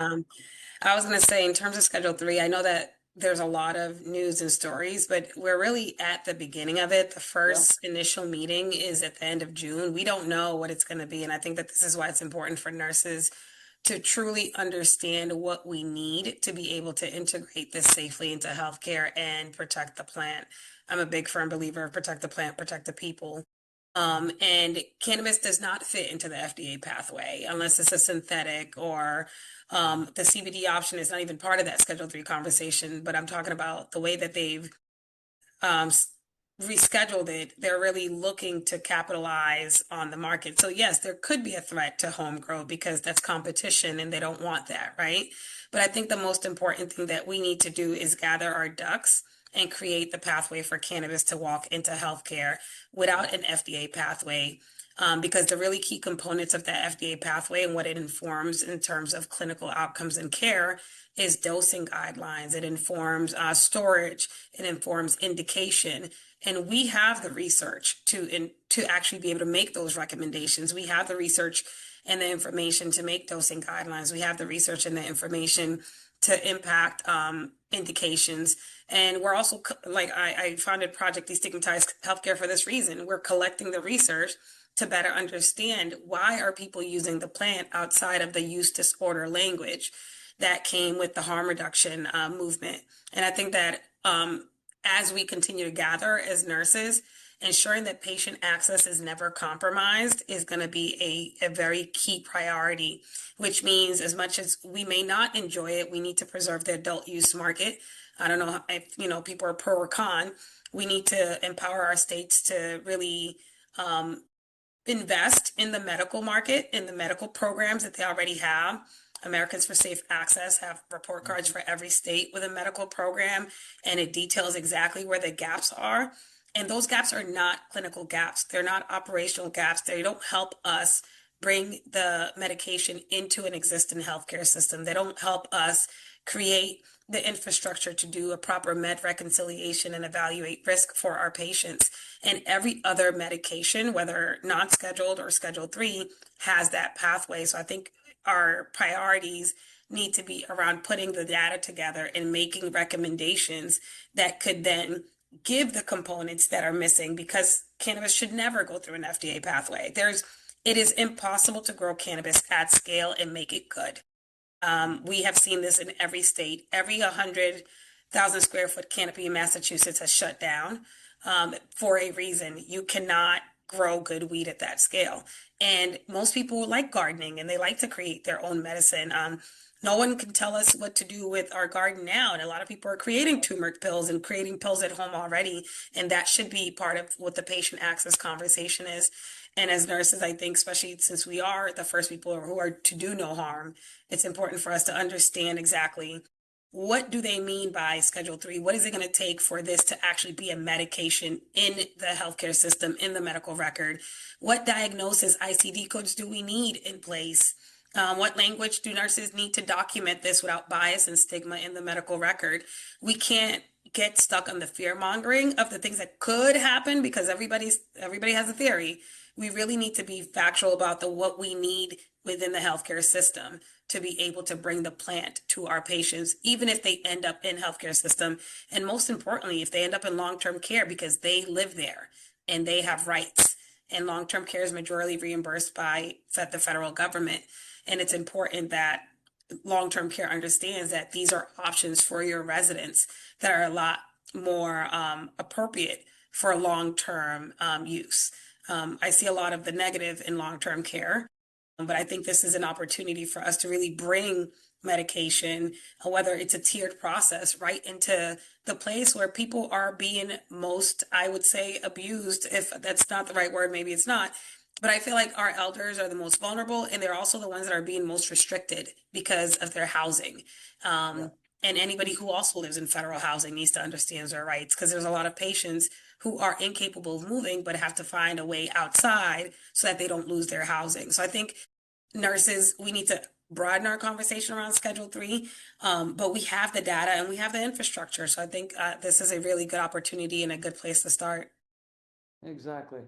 Um, I was going to say, in terms of Schedule 3, I know that there's a lot of news and stories, but we're really at the beginning of it. The Yeah. first initial meeting is at the end of June. We don't know what it's going to be. And I think that this is why it's important for nurses to truly understand what we need to be able to integrate this safely into healthcare and protect the plant. I'm a big firm believer of protect the plant, protect the people. And cannabis does not fit into the FDA pathway unless it's a synthetic or the CBD option is not even part of that Schedule 3 conversation. But I'm talking about the way that they've um, s- rescheduled it. They're really looking to capitalize on the market. So yes, there could be a threat to home grow because that's competition and they don't want that, right? But I think the most important thing that we need to do is gather our ducks and create the pathway for cannabis to walk into healthcare without an FDA pathway. Because the really key components of that FDA pathway and what it informs in terms of clinical outcomes and care is dosing guidelines. It informs storage. It informs indication. And we have the research to actually be able to make those recommendations. We have the research and the information to make dosing guidelines. We have the research and the information to impact indications. And we're also, like I founded Project Destigmatize Healthcare for this reason. We're collecting the research to better understand why are people using the plant outside of the use disorder language that came with the harm reduction movement. And I think that as we continue to gather as nurses, ensuring that patient access is never compromised is going to be a very key priority, which means as much as we may not enjoy it, we need to preserve the adult use market. I don't know if people are pro or con. We need to empower our states to really um, invest in the medical market, in the medical programs that they already have. Americans for Safe Access have report cards Mhm. for every state with a medical program, and it details exactly where the gaps are. And those gaps are not clinical gaps. They're not operational gaps. They don't help us bring the medication into an existing healthcare system. They don't help us create the infrastructure to do a proper med reconciliation and evaluate risk for our patients. And every other medication, whether non-scheduled or Schedule 3, has that pathway. So I think our priorities need to be around putting the data together and making recommendations that could then give the components that are missing because cannabis should never go through an FDA pathway. It is impossible to grow cannabis at scale and make it good. We have seen this in every state. Every 100,000 square foot canopy in Massachusetts has shut down for a reason. You cannot grow good weed at that scale. And most people like gardening and they like to create their own medicine. No one can tell us what to do with our garden now. And a lot of people are creating turmeric pills and creating pills at home already. And that should be part of what the patient access conversation is. And as nurses, I think, especially since we are the first people who are to do no harm, it's important for us to understand exactly what do they mean by Schedule 3? What is it going to take for this to actually be a medication in the healthcare system, in the medical record? What diagnosis ICD codes do we need in place? What language do nurses need to document this without bias and stigma in the medical record? We can't get stuck on the fear mongering of the things that could happen because everybody has a theory. We really need to be factual about the what we need within the healthcare system to be able to bring the plant to our patients, even if they end up in healthcare system. And most importantly, if they end up in long-term care because they live there and they have rights. And long-term care is majorly reimbursed by the federal government. And it's important that long-term care understands that these are options for your residents that are a lot more appropriate for long-term use. I see a lot of the negative in long-term care, but I think this is an opportunity for us to really bring medication, whether it's a tiered process, right into the place where people are being most, I would say, abused. If that's not the right word, maybe it's not. But I feel like our elders are the most vulnerable, and they're also the ones that are being most restricted because of their housing. Yeah. And anybody who also lives in federal housing needs to understand their rights because there's a lot of patients who are incapable of moving but have to find a way outside so that they don't lose their housing. So I think nurses, we need to broaden our conversation around Schedule 3, but we have the data and we have the infrastructure. So I think this is a really good opportunity and a good place to start. Exactly.